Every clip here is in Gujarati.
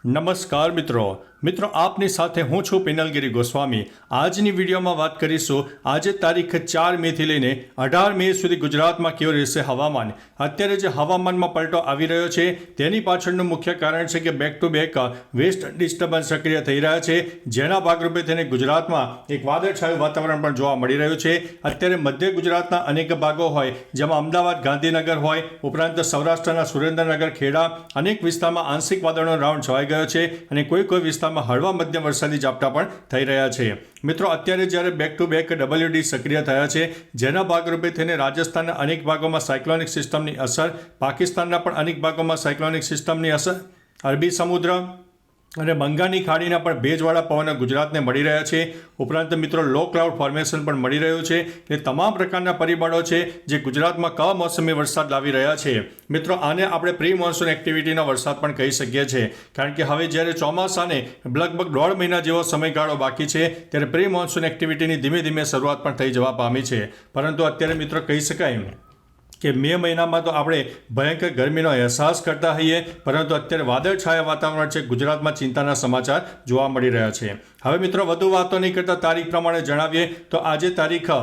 નમસ્કાર મિત્રો આપની સાથે હું છું પિનલગીરી ગોસ્વામી। આજની વિડીયોમાં વાત કરીશું આજે તારીખ 4 મેથી લઈને 18 મે સુધી ગુજરાતમાં કેવું રહેશે હવામાન। અત્યારે જે હવામાનમાં પલટો આવી રહ્યો છે તેની પાછળનું મુખ્ય કારણ છે કે back to back west disturbance સક્રિય થઈ રહ્યા છે, જેના ભાગરૂપે તેને ગુજરાતમાં એક વાદળછાયું વાતાવરણ પણ જોવા મળી રહ્યું છે। અત્યારે મધ્ય ગુજરાતના અનેક ભાગો હોય, જેમાં અમદાવાદ, ગાંધીનગર હોય, ઉપરાંત સૌરાષ્ટ્રના સુરેન્દ્રનગર, ખેડા અનેક વિસ્તારમાં આંશિક વાદળનો રાઉન્ડ છવાઈ ગયો છે અને કોઈ વિસ્તારમાં હળવા મધ્યમ વરસાદી ઝાપટા પણ થઈ રહ્યા છે। મિત્રો, અત્યારે જ્યારે બેક ટુ બેક WD સક્રિય થયા છે, જેના ભાગરૂપે થઈને રાજસ્થાનના અનેક ભાગોમાં સાયક્લોનિક સિસ્ટમની અસર, પાકિસ્તાનના પણ અનેક ભાગોમાં સાયક્લોનિક સિસ્ટમની અસર, અરબી સમુદ્ર અને બંગાળની ખાડીના પણ ભેજવાળા પવનો ગુજરાતને મળી રહ્યા છે। ઉપરાંત મિત્રો, લો ક્લાઉડ ફોર્મેશન પણ મળી રહ્યું છે। એ તમામ પ્રકારના પરિબળો છે જે ગુજરાતમાં કમોસમી વરસાદ લાવી રહ્યા છે। મિત્રો, આને આપણે પ્રી મોન્સૂન એક્ટિવિટીનો વરસાદ પણ કહી શકીએ છીએ, કારણ કે હવે જ્યારે ચોમાસાને લગભગ 1.5 મહિના જેવો સમયગાળો બાકી છે, ત્યારે પ્રી મોન્સૂન એક્ટિવિટીની ધીમે ધીમે શરૂઆત પણ થઈ જવા પામી છે। પરંતુ અત્યારે મિત્રો કહી શકાય કે મે મહિનામાં તો આપણે ભયંકર ગરમીનો અહેસાસ કરતા હોઈએ, પરંતુ અત્યારે વાદળછાયા વાતાવરણ છે, ગુજરાતમાં ચિંતાના સમાચાર જોવા મળી રહ્યા છે। હવે મિત્રો, વધુ વાતો નહીં કરતા તારીખ પ્રમાણે જણાવીએ તો આજે તારીખ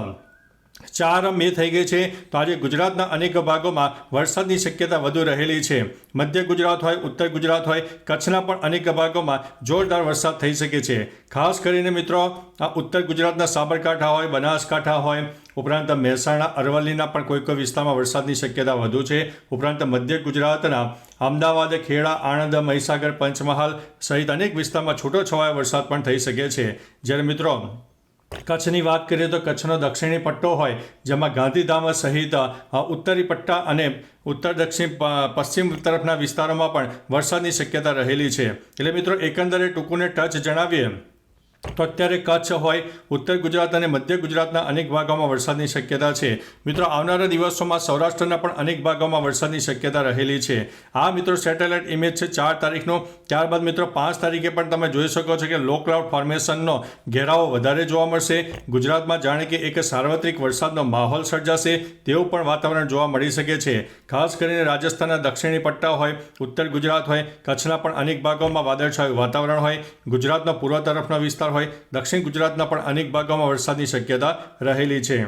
4 મે થઈ ગઈ છે, તો આજે ગુજરાતના અનેક ભાગોમાં વરસાદની શક્યતા વધુ રહેલી છે। મધ્ય ગુજરાત હોય, ઉત્તર ગુજરાત હોય, કચ્છના પણ અનેક ભાગોમાં જોરદાર વરસાદ થઈ શકે છે। ખાસ કરીને મિત્રો, આ ઉત્તર ગુજરાતના સાબરકાંઠા હોય, બનાસકાંઠા હોય, ઉપરાંત મહેસાણા, અરવલ્લીના પણ કોઈ વિસ્તારમાં વરસાદની શક્યતા વધુ છે। ઉપરાંત મધ્ય ગુજરાતના અમદાવાદ, ખેડા, આણંદ, મહીસાગર, પંચમહાલ સહિત અનેક વિસ્તારમાં છૂટોછવાયો વરસાદ પણ થઈ શકે છે। જ્યારે મિત્રો કચ્છની વાત કરીએ તો કચ્છનો દક્ષિણી પટ્ટો હોય, જેમાં ગાંધીધામ સહિત ઉત્તરી પટ્ટા અને ઉત્તર દક્ષિણ પશ્ચિમ તરફના વિસ્તારોમાં પણ વરસાદની શક્યતા રહેલી છે। એટલે મિત્રો, એકંદરે ટૂંકુને ટચ જણાવીએ તો અત્યારે કચ્છ હોય, ઉત્તર ગુજરાત અને મધ્ય ગુજરાતના અનેક ભાગોમાં વરસાદની શક્યતા છે। મિત્રો, આવનારા દિવસોમાં સૌરાષ્ટ્રના પણ અનેક ભાગોમાં વરસાદની શક્યતા રહેલી છે। આ મિત્રો સેટેલાઇટ ઇમેજ છે 4 તારીખનો। ત્યારબાદ મિત્રો 5 તારીખે પણ તમે જોઈ શકો છો કે લો ક્લાઉડ ફોર્મેશનનો ઘેરાવો વધારે જોવા મળશે। ગુજરાતમાં જાણે કે એક સાર્વત્રિક વરસાદનો માહોલ સર્જાશે તેવું પણ વાતાવરણ જોવા મળી શકે છે। ખાસ કરીને રાજસ્થાનના દક્ષિણી પટ્ટા હોય, ઉત્તર ગુજરાત હોય, કચ્છના પણ અનેક ભાગોમાં વાદળછાયું વાતાવરણ હોય, ગુજરાતનો પૂર્વ તરફનો વિસ્તાર હોય, દક્ષિણ ગુજરાતના પણ અનેક ભાગોમાં વરસાદની શક્યતા રહેલી છે।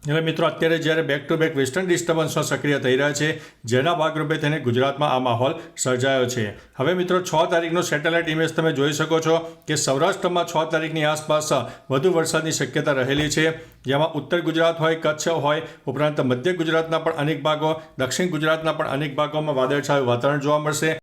એટલે મિત્રો, અત્યારે જ્યારે બેક ટુ બેક વેસ્ટર્ન ડિસ્ટર્બન્સો સક્રિય થઈ રહ્યા છે, જેના ભાગરૂપે તેને ગુજરાતમાં આ માહોલ સર્જાયો છે। હવે મિત્રો 6 તારીખનો સેટેલાઇટ ઇમેજ તમે જોઈ શકો છો કે સૌરાષ્ટ્રમાં 6 તારીખની આસપાસ વધુ વરસાદની શક્યતા રહેલી છે, જેમાં ઉત્તર ગુજરાત હોય, કચ્છ હોય, ઉપરાંત મધ્ય ગુજરાતના પણ અનેક ભાગો, દક્ષિણ ગુજરાતના પણ અનેક ભાગોમાં વાદળછાયું વાતાવરણ જોવા મળશે।